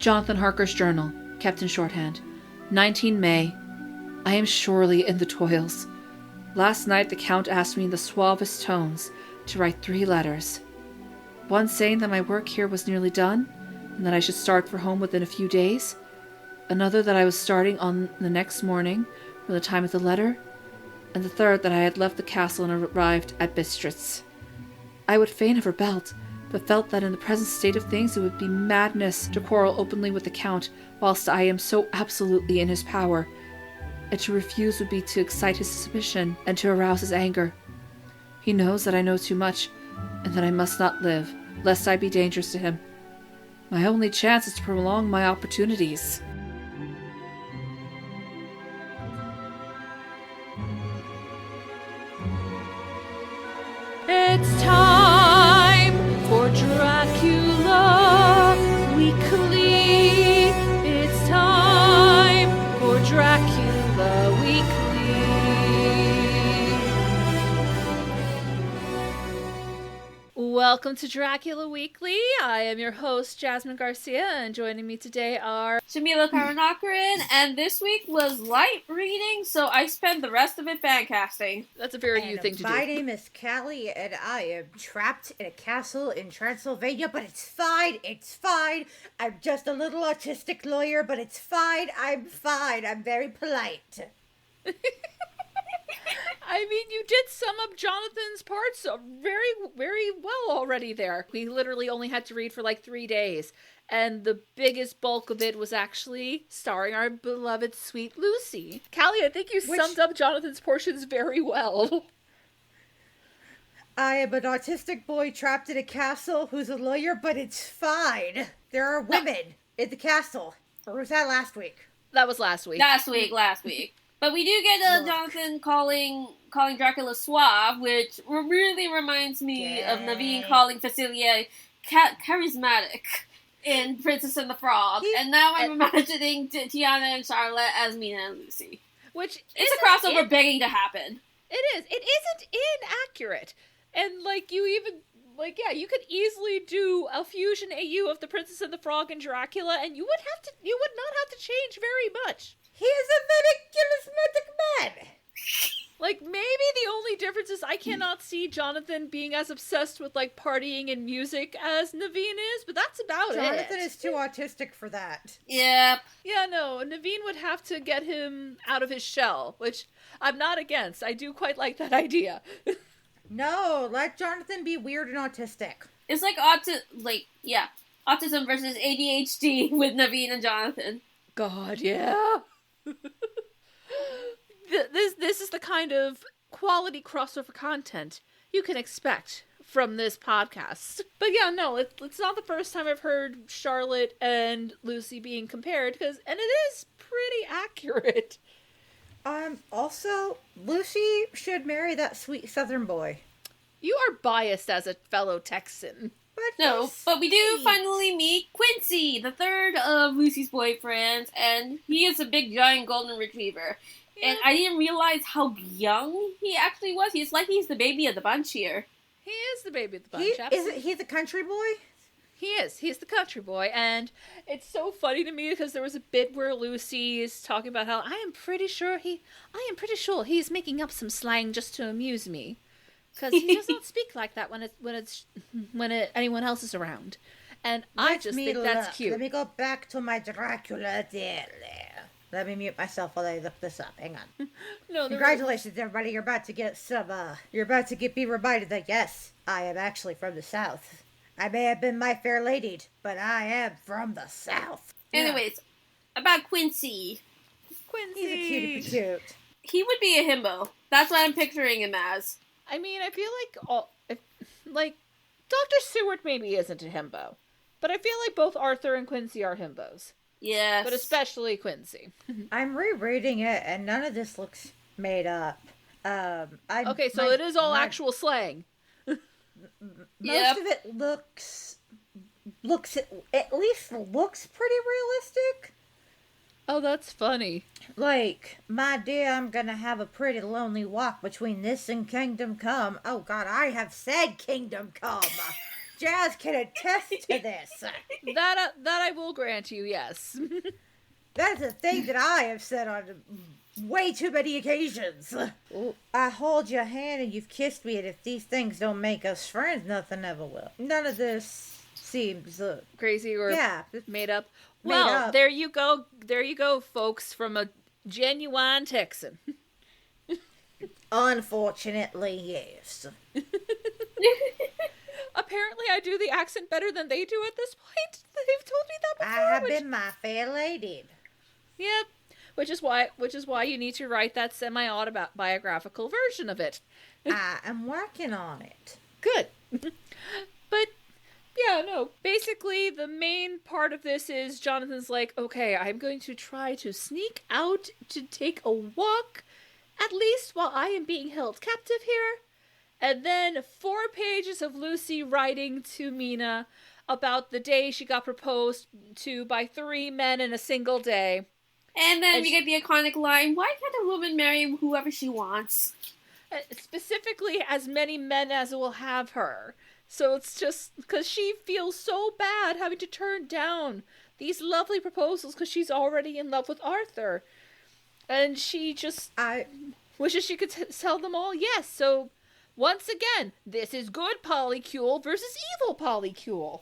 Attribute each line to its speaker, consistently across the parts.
Speaker 1: Jonathan Harker's journal, kept in shorthand. 19 May. I am surely in the toils. Last night the Count asked me in the suavest tones to write 3 letters. One saying that my work here was nearly done, and that I should start for home within a few days. Another that I was starting on the next morning from the time of the letter, and the third that I had left the castle and arrived at Bistritz. I would fain have rebelled, but felt that in the present state of things it would be madness to quarrel openly with the Count whilst I am so absolutely in his power, and to refuse would be to excite his suspicion and to arouse his anger. He knows that I know too much, and that I must not live, lest I be dangerous to him. My only chance is to prolong my opportunities. It's time for Dracula Weekly. It's time for Dracula Weekly. Welcome to Dracula Weekly. I am your host, Jasmine Garcia, and joining me today are
Speaker 2: Shamila Karanakaran, and this week was light reading, so I spent the rest of it fancasting.
Speaker 1: That's a very you thing to do.
Speaker 3: My name is Callie, and I am trapped in a castle in Transylvania, but it's fine, I'm just a little autistic lawyer, but it's fine, I'm very polite.
Speaker 1: I mean, you did sum up Jonathan's parts very, very well already there. We literally only had to read for like 3 days, and the biggest bulk of it was actually starring our beloved sweet Lucy. Callie, I think you summed up Jonathan's portions very well.
Speaker 3: I am an autistic boy trapped in a castle who's a lawyer, but it's fine. There are women in the castle. Or was that last week?
Speaker 1: That was last week.
Speaker 2: Last week. But we do get Jonathan calling Dracula suave, which really reminds me of Naveen calling Facilia charismatic in Princess and the Frog. And now I'm imagining Tiana and Charlotte as Mina and Lucy.
Speaker 1: Which
Speaker 2: it's a crossover begging to happen.
Speaker 1: It is. It isn't inaccurate. And, you could easily do a fusion AU of the Princess and the Frog and Dracula, and you would not have to change very much.
Speaker 3: He is a very charismatic man.
Speaker 1: Maybe the only difference is I cannot see Jonathan being as obsessed with, partying and music as Naveen is, but that's about
Speaker 3: Jonathan is too autistic for that.
Speaker 2: Yep.
Speaker 1: Yeah, no, Naveen would have to get him out of his shell, which I'm not against. I do quite like that idea.
Speaker 3: No, let Jonathan be weird and autistic.
Speaker 2: It's like autism versus ADHD with Naveen and Jonathan.
Speaker 1: God, yeah. This is the kind of quality crossover content you can expect from this podcast. But yeah, no, it's not the first time I've heard Charlotte and Lucy being compared, and it is pretty accurate.
Speaker 3: Also, Lucy should marry that sweet southern boy.
Speaker 1: You are biased as a fellow Texan.
Speaker 2: But we do finally meet Quincy, the third of Lucy's boyfriends, and he is a big giant golden retriever. Yeah. And I didn't realize how young he actually was. He's the baby of the bunch here.
Speaker 1: He is the baby of the bunch,
Speaker 3: Isn't he the country boy?
Speaker 1: He is. He's the country boy, and it's so funny to me because there was a bit where Lucy is talking about how I am pretty sure he's making up some slang just to amuse me. Because he does not speak like that when anyone else is around, and I just think that's cute.
Speaker 3: Let me go back to my Dracula daily. Let me mute myself while I look this up. Hang on. No, congratulations, everybody! You're about to get be reminded that yes, I am actually from the South. I may have been my fair lady, but I am from the South.
Speaker 2: Anyways, about Quincy.
Speaker 3: He's a cutie patootie.
Speaker 2: He would be a himbo. That's what I'm picturing him as.
Speaker 1: I mean, I feel like Dr. Seward maybe isn't a himbo, but I feel like both Arthur and Quincy are himbos.
Speaker 2: Yes.
Speaker 1: But especially Quincy.
Speaker 3: I'm rereading it, and none of this looks made up.
Speaker 1: It is all actual slang.
Speaker 3: Most of it looks at least looks pretty realistic.
Speaker 1: Oh, that's funny.
Speaker 3: My dear, I'm gonna have a pretty lonely walk between this and Kingdom Come. Oh God, I have said Kingdom Come. Jazz can attest to this.
Speaker 1: That I will grant you, yes.
Speaker 3: That is a thing that I have said on way too many occasions. I hold your hand and you've kissed me, and if these things don't make us friends, nothing ever will. None of this seems
Speaker 1: crazy or made up.
Speaker 3: Well,
Speaker 1: there you go. There you go, folks, from a genuine Texan.
Speaker 3: Unfortunately, yes.
Speaker 1: Apparently, I do the accent better than they do at this point. They've told me that before.
Speaker 3: I have been my fair lady.
Speaker 1: Yep. Which is why you need to write that semi-autobiographical version of it.
Speaker 3: I am working on it.
Speaker 1: Good. But, yeah, no. Basically, the main part of this is Jonathan's like, okay, I'm going to try to sneak out to take a walk, at least while I am being held captive here. And then 4 pages of Lucy writing to Mina about the day she got proposed to by 3 men in a single day.
Speaker 2: And then you get the iconic line, why can't a woman marry whoever she wants?
Speaker 1: Specifically, as many men as will have her. So it's just because she feels so bad having to turn down these lovely proposals because she's already in love with Arthur. And she just wishes she could tell them all yes. So once again, this is good polycule versus evil polycule.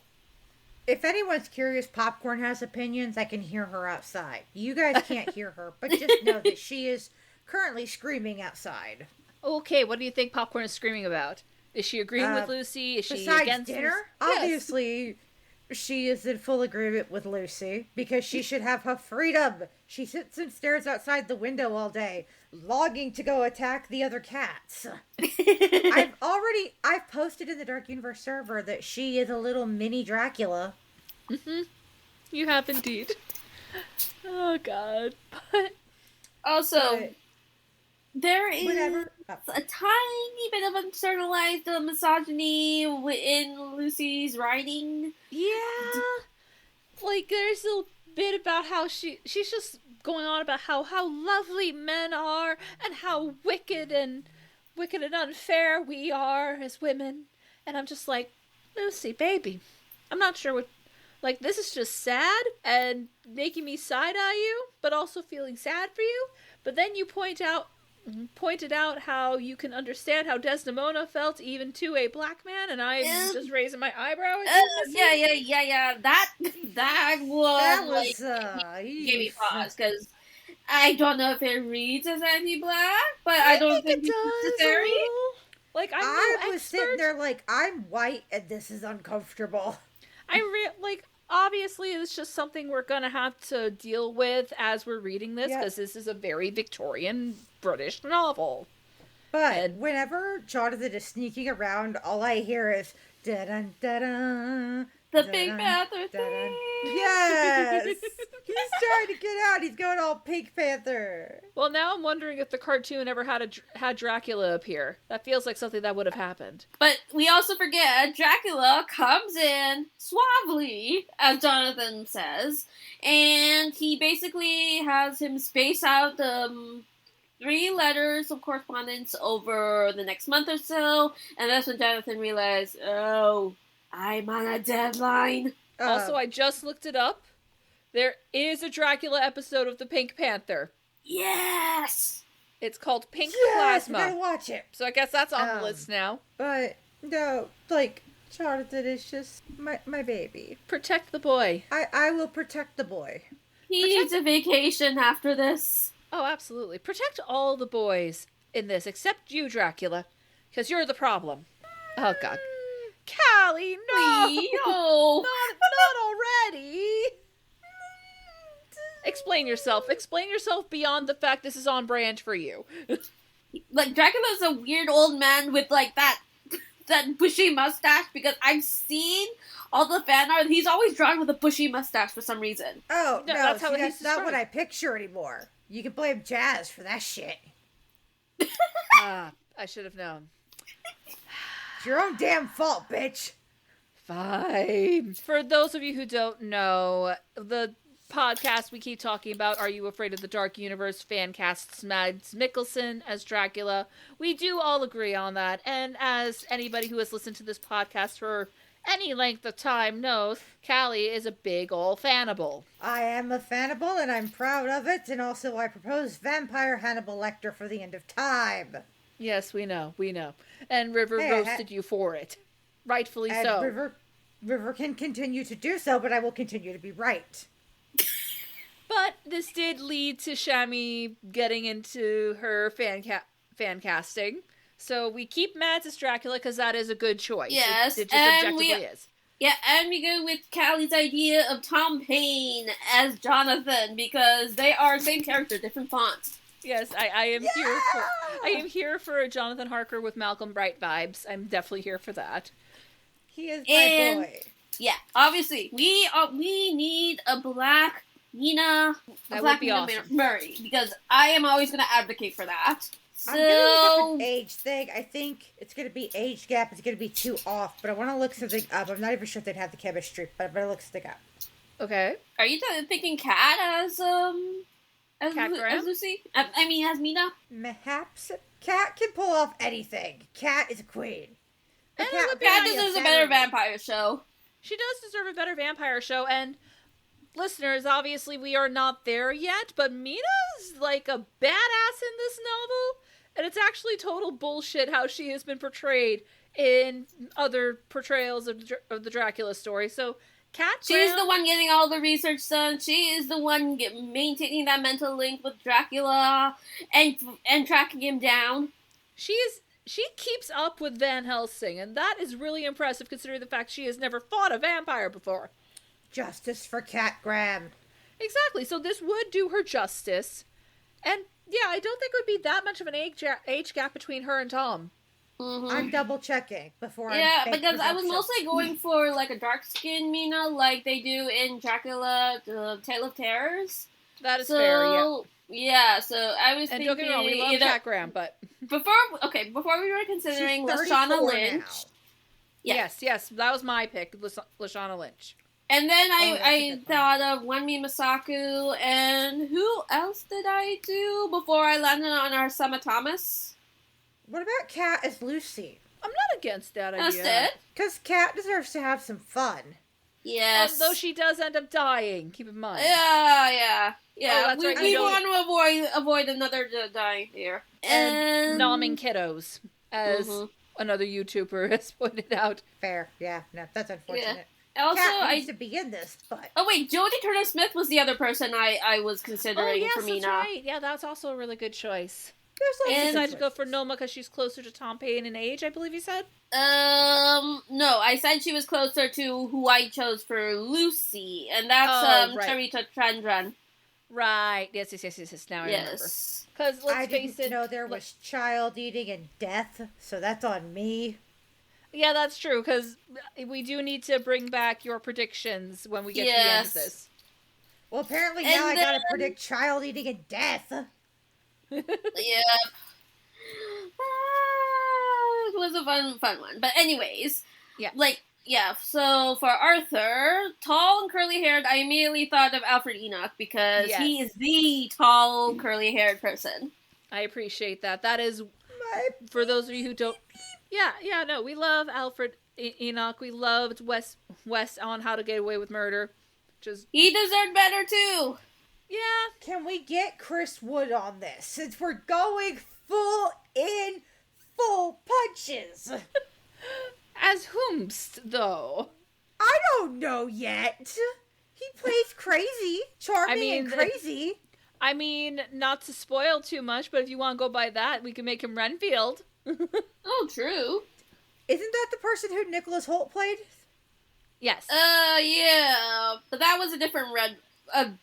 Speaker 3: If anyone's curious, Popcorn has opinions. I can hear her outside. You guys can't hear her, but just know that she is currently screaming outside.
Speaker 1: Okay, what do you think Popcorn is screaming about? Is she agreeing with Lucy? Is she against
Speaker 3: dinner?
Speaker 1: Lucy?
Speaker 3: Obviously, she is in full agreement with Lucy because she should have her freedom. She sits and stares outside the window all day, longing to go attack the other cats. I've posted in the Dark Universe server that she is a little mini Dracula.
Speaker 1: Mm-hmm. You have indeed. Oh, God. But
Speaker 2: also, there is a tiny bit of internalized misogyny in Lucy's writing.
Speaker 1: Yeah. Like, there's a bit about how she's just going on about how lovely men are and how wicked and unfair we are as women. And I'm just like, Lucy, baby, I'm not sure what... Like, this is just sad and making me side-eye you, but also feeling sad for you. But then you pointed out how you can understand how Desdemona felt even to a black man, and I'm just raising my eyebrow at you.
Speaker 2: Yeah. That was gave me pause, because I don't know if it reads as anti-black, but I don't think it's necessary.
Speaker 1: Like,
Speaker 3: I was sitting there like, I'm white and this is uncomfortable.
Speaker 1: Obviously, it's just something we're going to have to deal with as we're reading this, because this is a very Victorian British novel.
Speaker 3: But whenever Jonathan is sneaking around, all I hear is da-dun, da-dun,
Speaker 2: the Pink Panther thing.
Speaker 3: Yes! He's trying to get out. He's going all Pink Panther.
Speaker 1: Well, now I'm wondering if the cartoon ever had Dracula appear. That feels like something that would have happened.
Speaker 2: But we also forget Dracula comes in suavely, as Jonathan says, and he basically has him space out the 3 letters of correspondence over the next month or so, and that's when Jonathan realized, oh, I'm on a deadline.
Speaker 1: Also, I just looked it up. There is a Dracula episode of the Pink Panther.
Speaker 2: Yes!
Speaker 1: It's called Pink
Speaker 3: Yes,
Speaker 1: Plasma.
Speaker 3: I gotta watch it.
Speaker 1: So I guess that's on the list now.
Speaker 3: But, no, like, Jonathan is just my baby.
Speaker 1: Protect the boy.
Speaker 3: I will protect the boy.
Speaker 2: He needs a vacation after this.
Speaker 1: Oh, absolutely. Protect all the boys in this, except you, Dracula. Because you're the problem. Oh, God. Callie, no! Not already! Explain yourself. Explain yourself beyond the fact this is on brand for you.
Speaker 2: Like, Dracula's a weird old man with, like, that bushy mustache, because I've seen all the fan art. He's always drawn with a bushy mustache for some reason.
Speaker 3: Oh, no,
Speaker 1: that's
Speaker 3: not what I picture anymore. You can blame Jazz for that shit.
Speaker 1: I should have known.
Speaker 3: It's your own damn fault, bitch.
Speaker 1: Fine. For those of you who don't know, the podcast we keep talking about, Are You Afraid of the Dark Universe, Fancasts Mads Mikkelsen as Dracula. We do all agree on that. And as anybody who has listened to this podcast for any length of time knows, Callie is a big old fannibal.
Speaker 3: I am a fannibal, and I'm proud of it, and also I propose vampire Hannibal Lecter for the end of time.
Speaker 1: Yes, we know. And River roasted you for it. Rightfully and so.
Speaker 3: River can continue to do so, but I will continue to be right.
Speaker 1: But this did lead to Shami getting into her fan casting. So we keep Mads as Dracula because that is a good choice.
Speaker 2: Yes,
Speaker 1: it just objectively is.
Speaker 2: Yeah, and we go with Callie's idea of Tom Paine as Jonathan because they are same character, different fonts.
Speaker 1: Yes, I am here for a Jonathan Harker with Malcolm Bright vibes. I'm definitely here for that.
Speaker 3: He is my boy.
Speaker 2: Yeah, obviously we need a black Nina, Murray because I am always going to advocate for that. So,
Speaker 3: I'm going to look up an age thing. I think it's going to be age gap. It's going to be too off, but I want to look something up. I'm not even sure if they'd have the chemistry, but I'm going to look something up.
Speaker 1: Okay.
Speaker 2: Are you thinking Kat as Lucy? I mean, as Mina?
Speaker 3: Perhaps Kat can pull off anything. Kat is a queen.
Speaker 2: Kat deserves a better vampire show.
Speaker 1: She does deserve a better vampire show, and listeners, obviously we are not there yet, but Mina's like a badass in this novel, and it's actually total bullshit how she has been portrayed in other portrayals of the Dracula story. So,
Speaker 2: she's the one getting all the research done. She is the one maintaining that mental link with Dracula and tracking him down.
Speaker 1: She keeps up with Van Helsing, and that is really impressive considering the fact she has never fought a vampire before.
Speaker 3: Justice for Cat Graham.
Speaker 1: Exactly, so this would do her justice. And, yeah, I don't think it would be that much of an age gap between her and Tom.
Speaker 3: Mm-hmm. I'm double-checking before
Speaker 2: because I was mostly going for, like, a dark-skinned Mina, like they do in Dracula, The Tale of Terrors.
Speaker 1: That is fair, yeah.
Speaker 2: Yeah, so I was thinking...
Speaker 1: And don't get me wrong, we love Cat Graham, but...
Speaker 2: Before we were considering Lashana Lynch...
Speaker 1: Yes, that was my pick, Lashana Lynch.
Speaker 2: And then I thought of Wenmi Masaku, and who else did I do before I landed on our Sama Thomas?
Speaker 3: What about Kat as Lucy?
Speaker 1: I'm not against that idea.
Speaker 2: That's it.
Speaker 3: Because Kat deserves to have some fun.
Speaker 2: Yes.
Speaker 1: Though she does end up dying, keep in mind.
Speaker 2: Yeah.
Speaker 1: Oh,
Speaker 2: we want to avoid another dying here.
Speaker 1: And nomming kiddos, as another YouTuber has pointed out.
Speaker 3: Fair, yeah. No, that's unfortunate. Yeah.
Speaker 2: Also,
Speaker 3: Kat needs to be in this, but...
Speaker 2: Oh, wait, Jodie Turner-Smith was the other person I was considering for Mina.
Speaker 1: That's right. Yeah, that's also a really good choice.
Speaker 3: You
Speaker 1: decided to go for Noma because she's closer to Tom Paine in age, I believe you said?
Speaker 2: No, I said she was closer to who I chose for Lucy, and that's, Charita Chandran.
Speaker 1: Right. Yes. Now I remember. Because
Speaker 3: I didn't know there was child eating and death, so that's on me.
Speaker 1: Yeah, that's true, because we do need to bring back your predictions when we get to the end of this.
Speaker 3: Well, apparently now I gotta predict child eating and death.
Speaker 2: Yep. It was a fun one. But anyways, so for Arthur, tall and curly-haired, I immediately thought of Alfred Enoch, because he is the tall, curly-haired person.
Speaker 1: I appreciate that. That is, for those of you who don't... Yeah, no, we love Alfred Enoch. We loved Wes on How to Get Away with Murder.
Speaker 2: He deserved better, too.
Speaker 1: Yeah.
Speaker 3: Can we get Chris Wood on this, since we're going full punches?
Speaker 1: As whomst, though?
Speaker 3: I don't know yet. He plays crazy. Charming and crazy.
Speaker 1: I mean, not to spoil too much, but if you want to go by that, we can make him Renfield.
Speaker 2: Oh, true.
Speaker 3: Isn't that the person who Nicholas Hoult played?
Speaker 1: Yes.
Speaker 2: Yeah, but that was a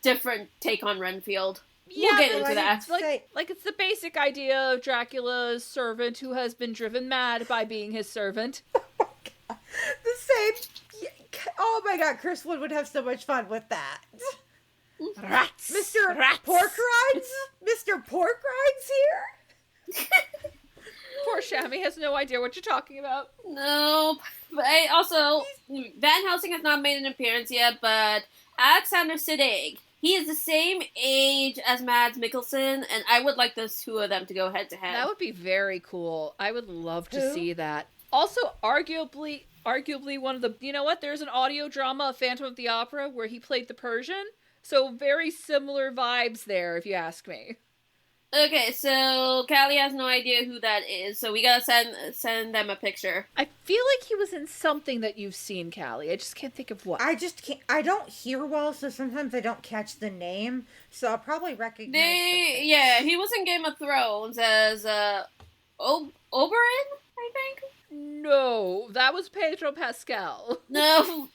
Speaker 2: different take on Renfield.
Speaker 1: Yeah,
Speaker 2: we'll get into that.
Speaker 1: It's the basic idea of Dracula's servant who has been driven mad by being his servant.
Speaker 3: Oh my God. The same. Oh my God, Chris Wood would have so much fun with that.
Speaker 1: Rats!
Speaker 3: Mr.
Speaker 1: Rats.
Speaker 3: Pork Rinds? Mr. Pork Rinds here?
Speaker 1: Poor Shami has no idea what you're talking about.
Speaker 2: No, but Van Helsing has not made an appearance yet, but Alexander Siddig, he is the same age as Mads Mikkelsen, and I would like those two of them to go head to head.
Speaker 1: That would be very cool. I would love to see that. Also, arguably, arguably one of the... You know what? There's an audio drama of Phantom of the Opera where he played the Persian. So very similar vibes there, if you ask me.
Speaker 2: Okay, so Callie has no idea who that is, so we gotta send them a picture.
Speaker 1: I feel like he was in something that you've seen, Callie. I just can't think of what.
Speaker 3: I just can't. I don't hear well, so sometimes I don't catch the name. So I'll probably recognize.
Speaker 2: Yeah, he was in Game of Thrones as Oberyn, I think.
Speaker 1: No, that was Pedro Pascal.
Speaker 2: No.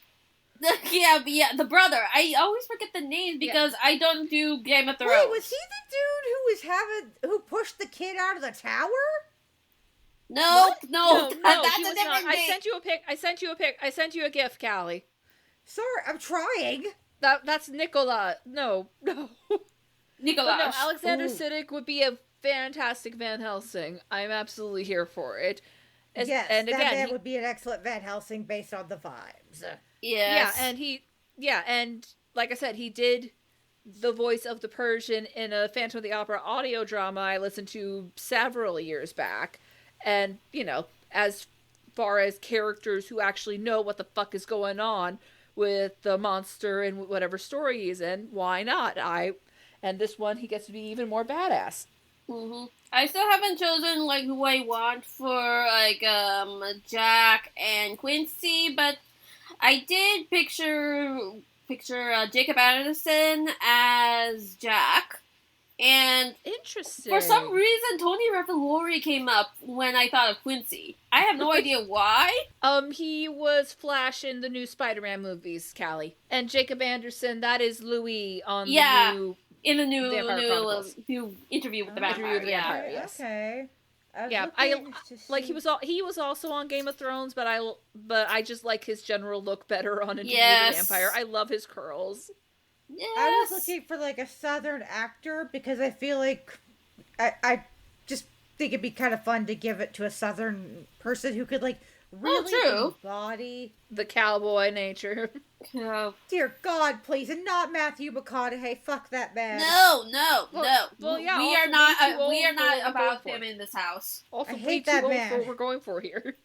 Speaker 2: Yeah, the brother. I always forget the names because I don't do Game of Thrones.
Speaker 3: Wait, was he the dude who pushed the kid out of the tower?
Speaker 2: No,
Speaker 1: that's
Speaker 2: a different
Speaker 1: I sent you a GIF, Callie.
Speaker 3: Sorry, I'm trying.
Speaker 1: That's Nicola. No.
Speaker 2: Nicola.
Speaker 1: No, Alexander Siddig would be a fantastic Van Helsing. I'm absolutely here for it.
Speaker 3: Yes, and again, that man would be an excellent Van Helsing based on the vibes.
Speaker 2: Yes.
Speaker 1: And like I said, he did the voice of the Persian in a Phantom of the Opera audio drama I listened to several years back. And, as far as characters who actually know what the fuck is going on with the monster and whatever story he's in, why not? And this one, he gets to be even more badass.
Speaker 2: Mm-hmm. I still haven't chosen, who I want for, Jack and Quincy, but I did picture Jacob Anderson as Jack, and
Speaker 1: interesting.
Speaker 2: For some reason, Tony Revolori came up when I thought of Quincy. I have no idea why.
Speaker 1: He was Flash in the new Spider-Man movies, Callie, and Jacob Anderson, that is Louis on the new.
Speaker 2: In the new Interview with the Vampire.
Speaker 1: Yes.
Speaker 3: Okay.
Speaker 1: He was also on Game of Thrones, but I just like his general look better on Interview with the Vampire. I love his curls.
Speaker 2: Yes.
Speaker 3: I was looking for a Southern actor because I feel like I just think it'd be kind of fun to give it to a Southern person who could really embody
Speaker 1: the cowboy nature.
Speaker 2: Oh.
Speaker 3: Dear God, please, and not Matthew McConaughey. Fuck that man.
Speaker 2: No.
Speaker 1: Well, yeah,
Speaker 2: we are not about him in this house.
Speaker 1: Also,
Speaker 3: I hate that man.
Speaker 1: For what we're going for here.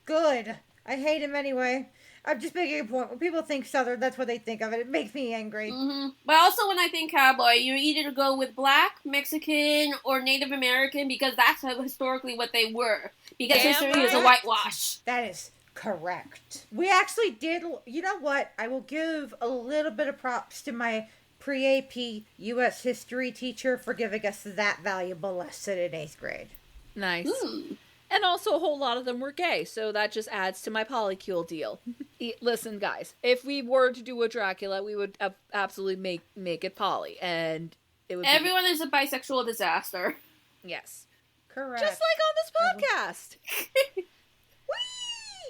Speaker 3: Good. I hate him anyway. I'm just making a point. When people think Southern, that's what they think of it. It makes me angry.
Speaker 2: Mm-hmm. But also, when I think cowboy, you either go with black, Mexican, or Native American because that's historically what they were. Because history is a whitewash.
Speaker 3: That is correct. We actually did. You know what? I will give a little bit of props to my pre-AP U.S. history teacher for giving us that valuable lesson in 8th grade.
Speaker 1: Nice. And also a whole lot of them were gay, so that just adds to my polycule deal. Listen, guys, if we were to do a Dracula, we would absolutely make it poly, and it would.
Speaker 2: Everyone is a bisexual disaster.
Speaker 1: Yes.
Speaker 3: Correct.
Speaker 1: Just like on this podcast.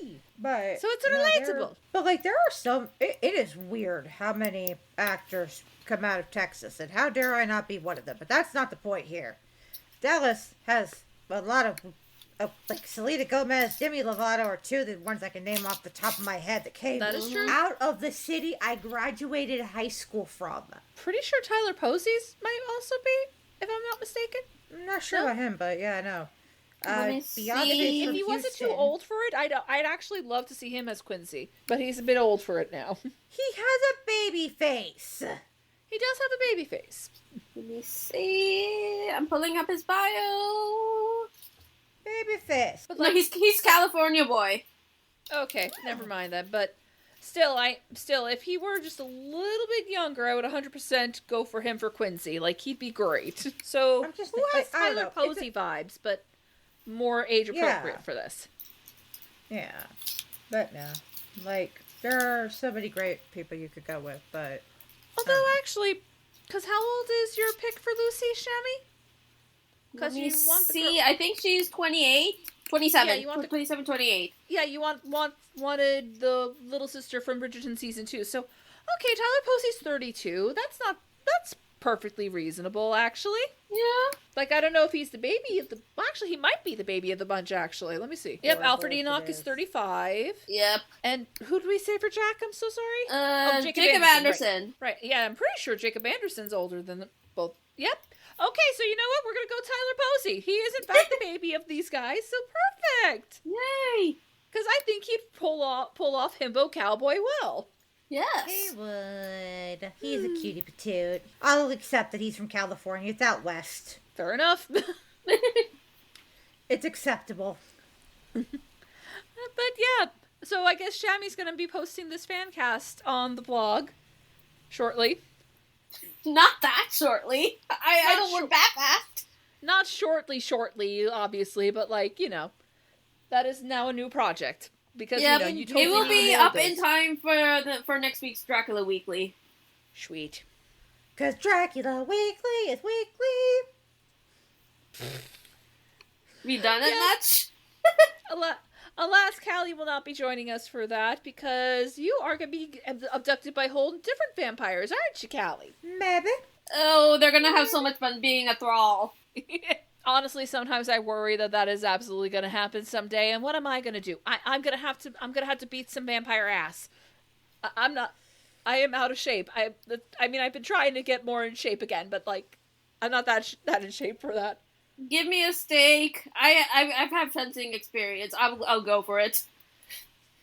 Speaker 3: Whee! But
Speaker 1: so it's relatable.
Speaker 3: But there are some. It is weird how many actors come out of Texas, and how dare I not be one of them? But that's not the point here. Dallas has a lot of. Selena Gomez, Demi Lovato are two of the ones I can name off the top of my head that came out of the city I graduated high school from.
Speaker 1: Pretty sure Tyler Posey's might also be, if I'm not mistaken.
Speaker 3: I'm not sure about him, but yeah, I know.
Speaker 1: If he wasn't too old for it, I'd actually love to see him as Quincy, but he's a bit old for it now.
Speaker 3: He has a baby face.
Speaker 1: He does have a baby face.
Speaker 2: Let me see. I'm pulling up his bio.
Speaker 3: Baby face.
Speaker 2: But no, he's California boy.
Speaker 1: Okay, never mind that. But still, if he were just a little bit younger, I would 100% go for him for Quincy. He'd be great. So, who has Tyler Posey vibes, but more age appropriate for this?
Speaker 3: Yeah, but no, there are so many great people you could go with, but
Speaker 1: although actually, because how old is your pick for Lucy, Shami?
Speaker 2: Because you want I think she's 28, 27. Yeah, you want 27, 28.
Speaker 1: Yeah, you wanted the little sister from Bridgerton season 2. So, okay, Tyler Posey's 32. That's perfectly reasonable, actually.
Speaker 2: Yeah.
Speaker 1: I don't know if he's the baby of the... Well, actually, he might be the baby of the bunch, actually. Let me see. Yep, Alfred Enoch is 35.
Speaker 2: Yep.
Speaker 1: And who did we say for Jack? I'm so sorry.
Speaker 2: Jacob Anderson.
Speaker 1: Right. Yeah, I'm pretty sure Jacob Anderson's older than both. Yep. Okay, so you know what? We're going to go Tyler Posey. He is, in fact, the baby of these guys, so perfect.
Speaker 2: Yay.
Speaker 1: Because I think he'd pull off Himbo Cowboy well.
Speaker 2: Yes.
Speaker 3: He would. He's a cutie patoot. I'll accept that he's from California. It's out west.
Speaker 1: Fair enough.
Speaker 3: It's acceptable.
Speaker 1: But yeah, so I guess Shami's going to be posting this fan cast on the blog shortly.
Speaker 2: Not that shortly. I don't work that fast.
Speaker 1: Not shortly, obviously, but like, you know, that is now a new project. Because,
Speaker 2: yeah,
Speaker 1: you know, you told me
Speaker 2: it will be up
Speaker 1: this.
Speaker 2: in time for next week's Dracula Weekly.
Speaker 1: Sweet.
Speaker 3: Because Dracula Weekly is weekly.
Speaker 2: We done it much?
Speaker 1: Alas, Callie will not be joining us for that because you are going to be abducted by whole different vampires, aren't you, Callie?
Speaker 3: Maybe.
Speaker 2: Oh, they're gonna have so much fun being a thrall.
Speaker 1: Honestly, sometimes I worry that is absolutely going to happen someday. And what am I going to do? I'm going to have to beat some vampire ass. I am out of shape. I mean, I've been trying to get more in shape again, but like, I'm not that in shape for that.
Speaker 2: Give me a steak. I've had fencing experience. I'll go for it.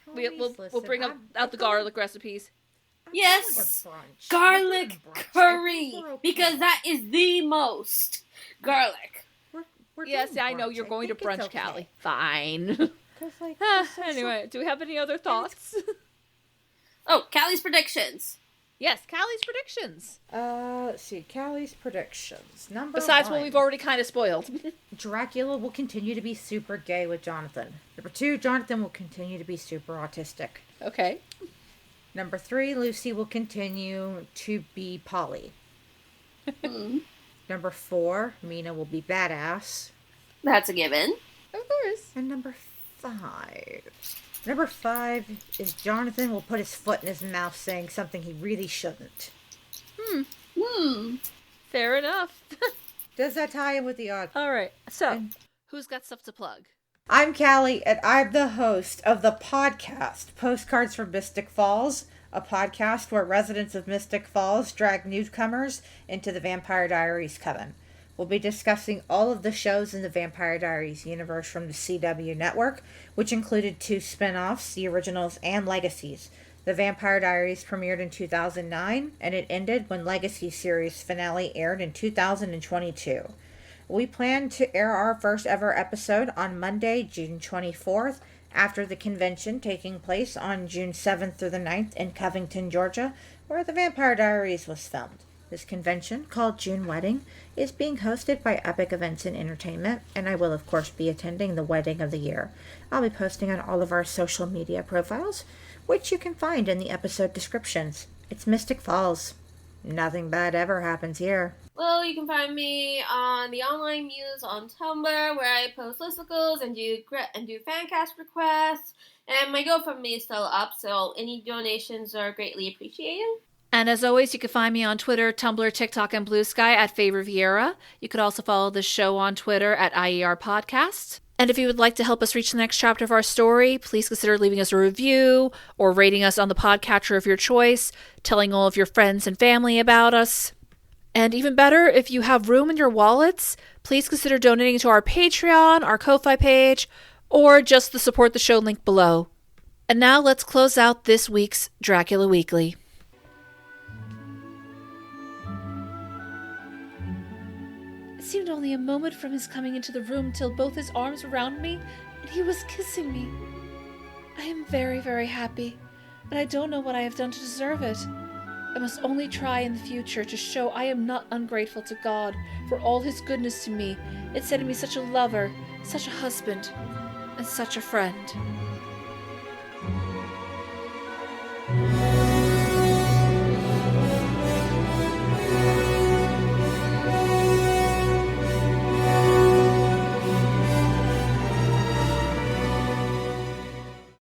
Speaker 1: We'll bring out the garlic recipes.
Speaker 2: Yes, garlic curry, because that is the most garlic.
Speaker 1: Yes, I know you're going to brunch, okay. Callie. Fine. Anyway, do we have any other thoughts?
Speaker 2: Oh, Callie's predictions.
Speaker 1: Yes, Callie's predictions.
Speaker 3: Let's see. Callie's predictions.
Speaker 1: Besides
Speaker 3: 1.
Speaker 1: what we've already kind of spoiled.
Speaker 3: Dracula will continue to be super gay with Jonathan. 2, Jonathan will continue to be super autistic.
Speaker 1: Okay.
Speaker 3: 3, Lucy will continue to be poly. 4, Mina will be badass.
Speaker 2: That's a given.
Speaker 1: Of course.
Speaker 3: And 5. 5 is Jonathan will put his foot in his mouth saying something he really shouldn't.
Speaker 1: Fair enough.
Speaker 3: Does that tie in with the odds?
Speaker 1: All right. So, who's got stuff to plug?
Speaker 3: I'm Callie, and I'm the host of the podcast Postcards from Mystic Falls, a podcast where residents of Mystic Falls drag newcomers into the Vampire Diaries coven. We'll be discussing all of the shows in the Vampire Diaries universe from the CW network, which included 2 spin-offs, the originals and Legacies. The Vampire Diaries premiered in 2009, and it ended when Legacy series finale aired in 2022. We plan to air our first ever episode on Monday, June 24th, after the convention taking place on June 7th through the 9th in Covington, Georgia, where the Vampire Diaries was filmed. This convention, called June Wedding, is being hosted by Epic Events and Entertainment, and I will of course be attending the wedding of the year. I'll be posting on all of our social media profiles, which you can find in the episode descriptions. It's Mystic Falls. Nothing bad ever happens here.
Speaker 2: Well, you can find me on the Online Muse on Tumblr, where I post listicles and do fancast requests. And my GoFundMe is still up, so any donations are greatly appreciated.
Speaker 1: And as always, you can find me on Twitter, Tumblr, TikTok, and Blue Sky at Favor Vieira. You could also follow the show on Twitter at IER Podcast. And if you would like to help us reach the next chapter of our story, please consider leaving us a review or rating us on the podcatcher of your choice, telling all of your friends and family about us. And even better, if you have room in your wallets, please consider donating to our Patreon, our Ko-Fi page, or just the support the show link below. And now let's close out this week's Dracula Weekly. It seemed only a moment from his coming into the room till both his arms were around me and he was kissing me. I am very, very happy, but I don't know what I have done to deserve it. I must only try in the future to show I am not ungrateful to God for all his goodness to me in sending me such a lover, such a husband, and such a friend.